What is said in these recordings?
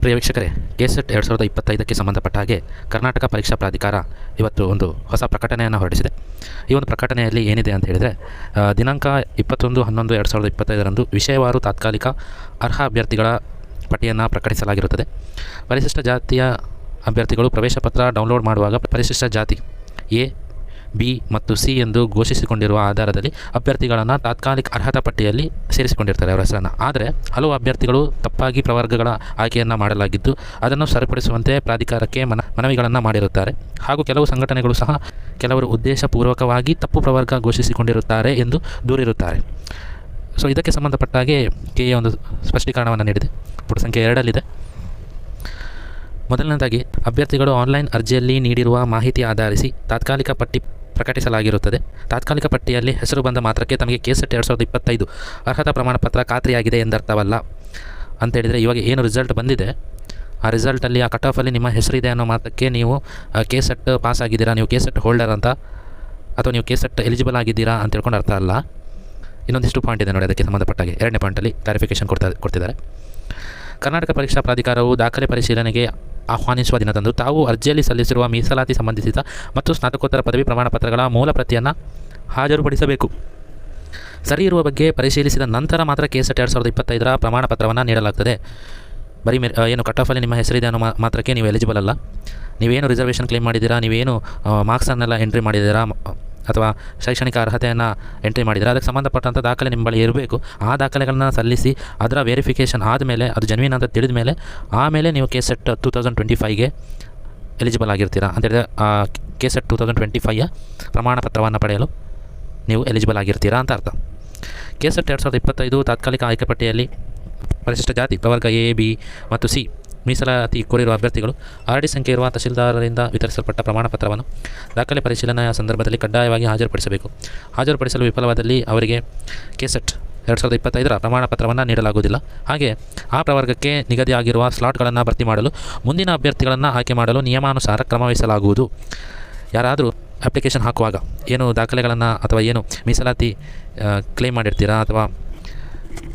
ಪ್ರಿಯ ವೀಕ್ಷಕರೇ, ಕೆಸೆಟ್ 2025ಕ್ಕೆ ಸಂಬಂಧಪಟ್ಟ ಹಾಗೆ ಕರ್ನಾಟಕ ಪರೀಕ್ಷಾ ಪ್ರಾಧಿಕಾರ ಇವತ್ತು ಒಂದು ಹೊಸ ಪ್ರಕಟಣೆಯನ್ನು ಹೊರಡಿಸಿದೆ. ಈ ಒಂದು ಪ್ರಕಟಣೆಯಲ್ಲಿ ಏನಿದೆ ಅಂತ ಹೇಳಿದರೆ, ದಿನಾಂಕ 21/11/2025ರಂದು ವಿಷಯವಾರು ತಾತ್ಕಾಲಿಕ ಅರ್ಹ ಅಭ್ಯರ್ಥಿಗಳ ಪಟ್ಟಿಯನ್ನು ಪ್ರಕಟಿಸಲಾಗಿರುತ್ತದೆ. ಪರಿಶಿಷ್ಟ ಜಾತಿಯ ಅಭ್ಯರ್ಥಿಗಳು ಪ್ರವೇಶ ಪತ್ರ ಡೌನ್ಲೋಡ್ ಮಾಡುವಾಗ ಪರಿಶಿಷ್ಟ ಜಾತಿ ಎ, ಬಿ ಮತ್ತು ಸಿ ಎಂದು ಘೋಷಿಸಿಕೊಂಡಿರುವ ಆಧಾರದಲ್ಲಿ ಅಭ್ಯರ್ಥಿಗಳನ್ನು ತಾತ್ಕಾಲಿಕ ಅರ್ಹತಾ ಪಟ್ಟಿಯಲ್ಲಿ ಸೇರಿಸಿಕೊಂಡಿರ್ತಾರೆ ಅವರ ಹೆಸರನ್ನು. ಆದರೆ ಹಲವು ಅಭ್ಯರ್ಥಿಗಳು ತಪ್ಪಾಗಿ ಪ್ರವರ್ಗಗಳ ಆಯ್ಕೆಯನ್ನು ಮಾಡಲಾಗಿದ್ದು ಅದನ್ನು ಸರಿಪಡಿಸುವಂತೆ ಪ್ರಾಧಿಕಾರಕ್ಕೆ ಮನವಿಗಳನ್ನು ಮಾಡಿರುತ್ತಾರೆ. ಹಾಗೂ ಕೆಲವು ಸಂಘಟನೆಗಳು ಸಹ ಕೆಲವರು ಉದ್ದೇಶಪೂರ್ವಕವಾಗಿ ತಪ್ಪು ಪ್ರವರ್ಗ ಘೋಷಿಸಿಕೊಂಡಿರುತ್ತಾರೆ ಎಂದು ದೂರಿರುತ್ತಾರೆ. ಸೊ ಇದಕ್ಕೆ ಸಂಬಂಧಪಟ್ಟ ಹಾಗೆ ಕೆಎ ಒಂದು ಸ್ಪಷ್ಟೀಕರಣವನ್ನು ನೀಡಿದೆ. ಪುಟ ಸಂಖ್ಯೆ 2ರಲ್ಲಿದೆ. ಮೊದಲನೇದಾಗಿ, ಅಭ್ಯರ್ಥಿಗಳು ಆನ್ಲೈನ್ ಅರ್ಜಿಯಲ್ಲಿ ನೀಡಿರುವ ಮಾಹಿತಿ ಆಧರಿಸಿ ತಾತ್ಕಾಲಿಕ ಪಟ್ಟಿ ಪ್ರಕಟಿಸಲಾಗಿರುತ್ತದೆ. ತಾತ್ಕಾಲಿಕ ಪಟ್ಟಿಯಲ್ಲಿ ಹೆಸರು ಬಂದ ಮಾತ್ರಕ್ಕೆ ತಮಗೆ ಕೆಸೆಟ್ 2025 ಅರ್ಹತಾ ಪ್ರಮಾಣಪತ್ರ ಖಾತ್ರಿಯಾಗಿದೆ ಎಂದರ್ಥವಲ್ಲ. ಅಂತೇಳಿದರೆ, ಇವಾಗ ಏನು ರಿಸಲ್ಟ್ ಬಂದಿದೆ ಆ ರಿಸಲ್ಟಲ್ಲಿ ಆ ಕಟ್ ಆಫಲ್ಲಿ ನಿಮ್ಮ ಹೆಸರಿದೆ ಅನ್ನೋ ಮಾತ್ರಕ್ಕೆ ನೀವು ಕೆಸೆಟ್ ಪಾಸ್ ಆಗಿದ್ದೀರಾ, ನೀವು ಕೆಸೆಟ್ ಹೋಲ್ಡರ್ ಅಂತ, ಅಥವಾ ನೀವು ಕೆಸೆಟ್ ಎಲಿಜಿಬಲ್ ಆಗಿದ್ದೀರಾ ಅಂತ ಹೇಳ್ಕೊಂಡು ಅರ್ಥ ಅಲ್ಲ. ಇನ್ನೊಂದಿಷ್ಟು ಪಾಯಿಂಟ್ ಇದೆ ನೋಡಿ, ಅದಕ್ಕೆ ಸಂಬಂಧಪಟ್ಟಾಗೆ 2ನೇ ಪಾಯಿಂಟಲ್ಲಿ ಕ್ಲಾರಿಫಿಕೇಷನ್ ಕೊಡ್ತಿದ್ದಾರೆ. ಕರ್ನಾಟಕ ಪರೀಕ್ಷಾ ಪ್ರಾಧಿಕಾರವು ದಾಖಲೆ ಪರಿಶೀಲನೆಗೆ ಆಹ್ವಾನಿಸುವ ದಿನದಂದು ತಾವು ಅರ್ಜಿಯಲ್ಲಿ ಸಲ್ಲಿಸಿರುವ ಮೀಸಲಾತಿ ಸಂಬಂಧಿಸಿದ ಮತ್ತು ಸ್ನಾತಕೋತ್ತರ ಪದವಿ ಪ್ರಮಾಣಪತ್ರಗಳ ಮೂಲ ಪ್ರತಿಯನ್ನು ಹಾಜರುಪಡಿಸಬೇಕು. ಸರಿ ಇರುವ ಬಗ್ಗೆ ಪರಿಶೀಲಿಸಿದ ನಂತರ ಮಾತ್ರ ಕೆಸೆಟ್ 2025ರ ಪ್ರಮಾಣಪತ್ರವನ್ನು ನೀಡಲಾಗ್ತದೆ. ಬರೀ ಏನು ಕಟ್ ಆಫಲ್ಲಿ ನಿಮ್ಮ ಹೆಸರಿದೆ ಅನ್ನೋ ಮಾತ್ರಕ್ಕೆ ನೀವು ಎಲಿಜಿಬಲ್ ಅಲ್ಲ. ನೀವೇನು ರಿಸರ್ವೇಷನ್ ಕ್ಲೇಮ್ ಮಾಡಿದ್ದೀರಾ, ನೀವೇನು ಮಾರ್ಕ್ಸನ್ನೆಲ್ಲ ಎಂಟ್ರಿ ಮಾಡಿದ್ದೀರಾ ಅಥವಾ ಶೈಕ್ಷಣಿಕ ಅರ್ಹತೆಯನ್ನು ಎಂಟ್ರಿ ಮಾಡಿದರೆ ಅದಕ್ಕೆ ಸಂಬಂಧಪಟ್ಟಂಥ ದಾಖಲೆ ನಿಮ್ಮ ಬಳಿ ಇರಬೇಕು. ಆ ದಾಖಲೆಗಳನ್ನ ಸಲ್ಲಿಸಿ ಅದರ ವೆರಿಫಿಕೇಷನ್ ಆದಮೇಲೆ ಅದು ಜೆನ್ಯೂನ್ ಅಂತ ತಿಳಿದ ಮೇಲೆ ಆಮೇಲೆ ನೀವು ಕೆಸೆಟ್ 2025ಗೆ ಎಲಿಜಿಬಲ್ ಆಗಿರ್ತೀರಾ. ಅಂತೇಳಿದರೆ ಕೆಸೆಟ್ 2025ಯ ಪ್ರಮಾಣಪತ್ರವನ್ನು ಪಡೆಯಲು ನೀವು ಎಲಿಜಿಬಲ್ ಆಗಿರ್ತೀರಾ ಅಂತ ಅರ್ಥ. ಕೆಸೆಟ್ 2025 ತಾತ್ಕಾಲಿಕ ಆಯ್ಕೆ ಪಟ್ಟಿಯಲ್ಲಿ ಪರಿಶಿಷ್ಟ ಜಾತಿ ಪ್ರವರ್ಗ ಎ, ಬಿ ಮತ್ತು ಸಿ ಮೀಸಲಾತಿ ಕೋರಿರುವ ಅಭ್ಯರ್ಥಿಗಳು ಆರ್ಡಿ ಸಂಖ್ಯೆ ಇರುವ ತಹಶೀಲ್ದಾರರಿಂದ ವಿತರಿಸಲ್ಪಟ್ಟ ಪ್ರಮಾಣಪತ್ರವನ್ನು ದಾಖಲೆ ಪರಿಶೀಲನೆಯ ಸಂದರ್ಭದಲ್ಲಿ ಕಡ್ಡಾಯವಾಗಿ ಹಾಜರುಪಡಿಸಬೇಕು. ಹಾಜರುಪಡಿಸಲು ವಿಫಲವಾದಲ್ಲಿ ಅವರಿಗೆ ಕೆಸೆಟ್ 2025ರ ಪ್ರಮಾಣಪತ್ರವನ್ನು ನೀಡಲಾಗುವುದಿಲ್ಲ. ಹಾಗೆ ಆ ಪ್ರವರ್ಗಕ್ಕೆ ನಿಗದಿಯಾಗಿರುವ ಸ್ಲಾಟ್ಗಳನ್ನು ಭರ್ತಿ ಮಾಡಲು ಮುಂದಿನ ಅಭ್ಯರ್ಥಿಗಳನ್ನು ಆಯ್ಕೆ ಮಾಡಲು ನಿಯಮಾನುಸಾರ ಕ್ರಮ ವಹಿಸಲಾಗುವುದು. ಯಾರಾದರೂ ಅಪ್ಲಿಕೇಶನ್ ಹಾಕುವಾಗ ಏನು ದಾಖಲೆಗಳನ್ನು ಅಥವಾ ಏನು ಮೀಸಲಾತಿ ಕ್ಲೇಮ್ ಮಾಡಿರ್ತೀರಾ ಅಥವಾ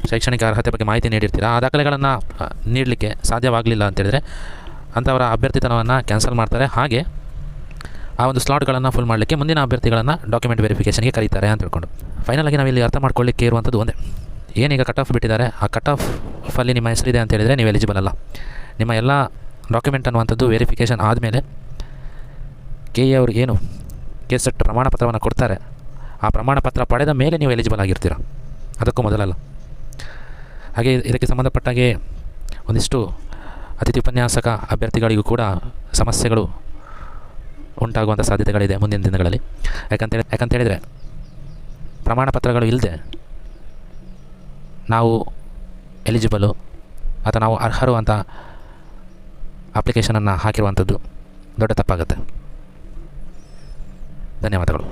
ಶೈಕ್ಷಣಿಕ ಅರ್ಹತೆ ಬಗ್ಗೆ ಮಾಹಿತಿ ನೀಡಿರ್ತೀರಾ, ಆ ದಾಖಲೆಗಳನ್ನು ನೀಡಲಿಕ್ಕೆ ಸಾಧ್ಯವಾಗಲಿಲ್ಲ ಅಂತೇಳಿದರೆ ಅಂಥವರ ಅಭ್ಯರ್ಥಿತನವನ್ನು ಕ್ಯಾನ್ಸಲ್ ಮಾಡ್ತಾರೆ. ಹಾಗೆ ಆ ಒಂದು ಸ್ಲಾಟ್ಗಳನ್ನು ಫುಲ್ ಮಾಡಲಿಕ್ಕೆ ಮುಂದಿನ ಅಭ್ಯರ್ಥಿಗಳನ್ನು ಡಾಕ್ಯುಮೆಂಟ್ ವೆರಿಫಿಕೇಷನ್ಗೆ ಕರೀತಾರೆ ಅಂತ ಹೇಳ್ಕೊಂಡು. ಫೈನಲಾಗಿ ನಾವಿಲ್ಲಿ ಅರ್ಥ ಮಾಡ್ಕೊಳ್ಳಿಕ್ಕೆ ಇರುವಂಥದ್ದು ಒಂದೇ, ಏನೀಗ ಕಟ್ ಆಫ್ ಬಿಟ್ಟಿದ್ದಾರೆ, ಆ ಕಟ್ ಆಫಲ್ಲಿ ನಿಮ್ಮ ಹೆಸರಿದೆ ಅಂತ ಹೇಳಿದರೆ ನೀವು ಎಲಿಜಿಬಲ್ ಅಲ್ಲ. ನಿಮ್ಮ ಎಲ್ಲ ಡಾಕ್ಯುಮೆಂಟ್ ಅನ್ನುವಂಥದ್ದು ವೆರಿಫಿಕೇಷನ್ ಆದಮೇಲೆ ಕೆ ಎ ಅವರು ಏನು ಕೆಸೆಟ್ ಪ್ರಮಾಣಪತ್ರವನ್ನು ಕೊಡ್ತಾರೆ, ಆ ಪ್ರಮಾಣಪತ್ರ ಪಡೆದ ಮೇಲೆ ನೀವು ಎಲಿಜಿಬಲ್ ಆಗಿರ್ತೀರ, ಅದಕ್ಕೂ ಮೊದಲಲ್ಲ. ಹಾಗೆ ಇದಕ್ಕೆ ಸಂಬಂಧಪಟ್ಟಾಗೆ ಒಂದಿಷ್ಟು ಅತಿಥಿ ಉಪನ್ಯಾಸಕ ಅಭ್ಯರ್ಥಿಗಳಿಗೂ ಕೂಡ ಸಮಸ್ಯೆಗಳು ಉಂಟಾಗುವಂಥ ಸಾಧ್ಯತೆಗಳಿದೆ ಮುಂದಿನ ದಿನಗಳಲ್ಲಿ. ಯಾಕಂತೇಳಿದರೆ ಪ್ರಮಾಣಪತ್ರಗಳು ಇಲ್ಲದೆ ನಾವು ಎಲಿಜಿಬಲು ಅಥವಾ ನಾವು ಅರ್ಹರು ಅಂತ ಅಪ್ಲಿಕೇಶನನ್ನು ಹಾಕಿರುವಂಥದ್ದು ದೊಡ್ಡ ತಪ್ಪಾಗುತ್ತೆ. ಧನ್ಯವಾದಗಳು.